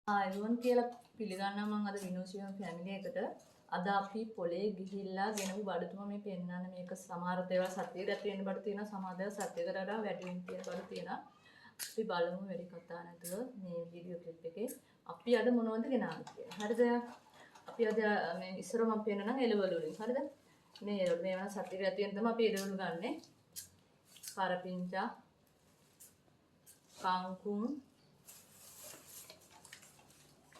ආයුවන් කියලා පිළිගන්නවා මම අද විනෝෂියම් ෆැමිලි එකට අද අපි පොලේ ගිහිල්ලා ගෙනපු බඩතුම මේ පෙන්නන්න මේක සමහර දේවල් සත්‍යයට තියෙන බඩ තියෙනවා සමහර දේවල් සත්‍යයට වඩා වැඩි වෙන තියෙන බඩ තියෙනවා අපි බලමු වැඩි කතා නැතුව මේ වීඩියෝ ක්ලිප් එකේ අපි අද මොනවද ගෙනාවේ කියලා හරිද අපි අද මේ ඉස්සර මම පෙන්නනම් එළවලු වලින් හරිද මේ වෙන සත්‍යයට තියෙන තමයි අපි එළවලු ගන්නෙ කරපිංචා කංකුම්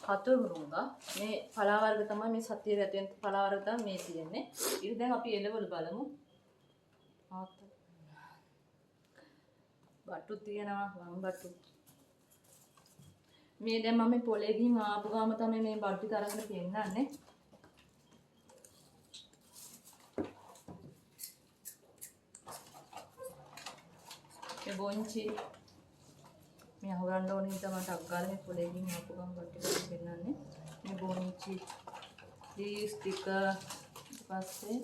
කතුරුමුංගා මේ පලා වර්ග තමයි මේ සතිය රැතෙන් පලා වර්ග තමයි මේ තියෙන්නේ. ඊට දැන් අපි එළවලු බලමු. බටු තියෙනවා වම් බටු. මේ දැන් මම පොලේ ගිහින් ආපු ගාම තමයි මේ බටු තරගෙන පෙන්නන්නේ. මේ බොන්චි මේ අහුරන්න ඕනේ හින්දා මට අග්ගාලා මේ පොලේ ගිහින් ආපු ගමන් බට්ටි ටික පෙන්නන්නේ මේ බොන්චි ඊස් ටික ඊපස්සේ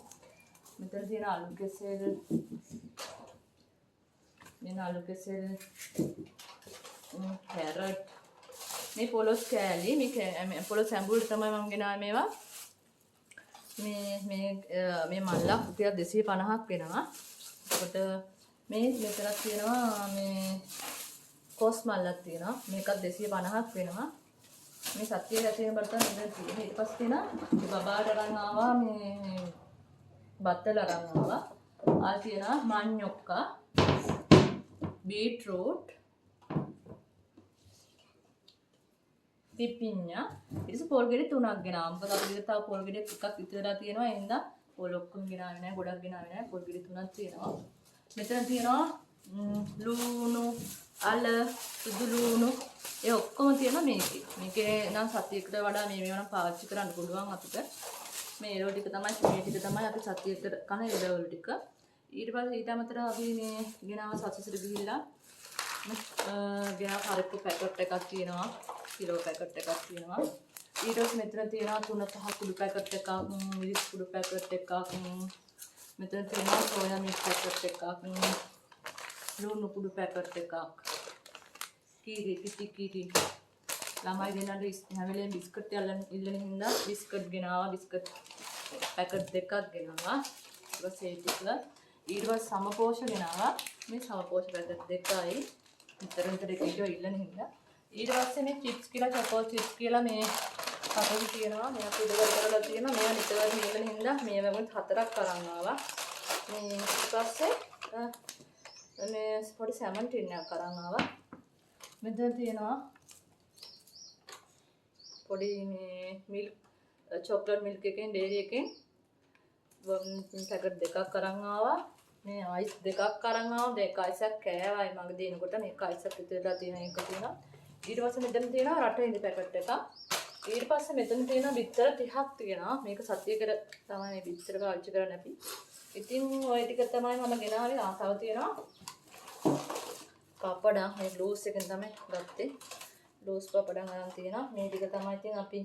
මෙතන තියෙන අලු කෙසෙල් මේ අලු කෙසෙල් කැරට් මේ පොලොස් කෑලි මේ පොලොස් ඇඹුල් තමයි මම ගෙනාවේ මේවා මේ මල්ලක් රුපියල් 250ක් වෙනවා එතකොට මේ මෙතන තියෙනවා මේ කොස් මල්ලක් තියෙනවා මේකත් 250ක් වෙනවා මේ සත්‍ය රැතේන බර්තන ඉඳන් තියෙන ඊට පස්සේ තියෙනවා බබාට අරන් ආවා මේ බත්තල අරන් ආවා ආල් තියෙනවා මඤ්ඤොක්කා බීට්රූට් පිපිඤ්ඤා ඊට පස්සේ පොල් ගෙඩි 3ක් ගෙනාවා මොකද අපිට තව පොල් ගෙඩි එකක් විතරලා තියෙනවා එහෙනම් පොල් ඔක්කොම ගෙනාවේ නැහැ ගොඩක් ගෙනාවේ නැහැ පොල් ගෙඩි 3ක් තියෙනවා මෙතන තියෙනවා ලුණු අල සුදු ලුණු ඒ ඔක්කොම තියෙනවා මේකේ. මේකේ නම් සතියකට වඩා මේ මේවා නම් පාවිච්චි කරන්න පුළුවන් අපිට. මේ එළවලු ටික තමයි මේ ටික තමයි අපි සතියකට කන එළවලු ටික. ඊට පස්සේ ඊට අමතරව අපි මේ ගෙනාව සසසට ගිහිල්ලා ගෙනාව පරිප්පු පැකට් එකක් තියෙනවා. කිලෝ පැකට් එකක් තියෙනවා. ඊට පස්සේ මෙතන තියෙනවා 3-5 කුඩු පැකට් එකක්, මිරිස් කුඩු පැකට් එකක්. මෙතන තියෙනවා සෝයා මික්ස් පැකට් එකක්. ලුණු කුඩු පැකට් එකක්. කීරි පිටි කීරි ළමයි දෙන්නට හැම වෙලේම බිස්කට් ඉල්ලන හින්දා බිස්කට් ගෙනාවා බිස්කට් පැකට් දෙකක් ගෙනාවා ඊට පස්සේ ඊට පස්සේ සමපෝෂ ගෙනාවා මේ සමපෝෂ පැකට් දෙකයි විතරන්තර එකක ඉල්ලන හින්දා ඊට පස්සේ මේ චිප්ස් කියලා චොකෝ චිප්ස් කියලා මේ කටුයි තියෙනවා මේ අපි ඉදලා කරලා තියෙනවා මේවා නිතරම ඉල්ලන හින්දා මේ වගේ 4ක් අරන් ආවා මේ ඊට පස්සේ මේ පොඩි සැමන් ටින් එකක් අරන් ආවා මෙතන තියෙනවා පොඩි මේ මිල්ක් චොක්ලට් මිල්ක් එකෙන් ඩේරි එකෙන් පැකට් දෙකක් අරන් ආවා මේ අයිස් දෙකක් අරන් ආවා දෙක අයිසක් කෑවයි මගේ දිනකොට මේක අයිසක් විතරලා තියෙන එක තියෙනවා ඊට පස්සේ මෙතන තියෙනවා රට ඉඳි පැකට් එකක් ඊට පස්සේ මෙතන තියෙනවා බිත්තර 30ක් තියෙනවා මේක සතියකට තමයි මේ බිත්තර පාවිච්චි කරන්න අපි ඉතින් ওই ටික තමයි මම ගෙනාවේ ආසාව තියෙනවා පාපඩා මේ ලූස් එකෙන් තමයි ගත්තේ ලූස් පාපඩා ගන්න තියෙනවා මේ ටික තමයි ඉතින් අපි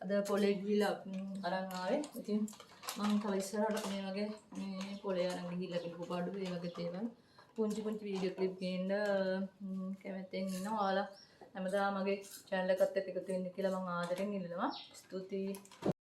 අද පොලේ ගිහිල්ලා අරන් ආවේ ඉතින් මම තව ඉස්සරහට මේ වගේ මේ පොලේ අරන් ගිහිල්ලා ගෙනපු බඩු මේ වගේ දේවල් පුංචි වීඩියෝ ක්ලිප් ගේන්න කැමතිෙන් ඉන්නවා ඔයාලා හැමදාම මගේ channel එකත් එක්ක එකතු වෙන්න කියලා මම ආදරෙන් ඉල්ලනවා ස්තුතියි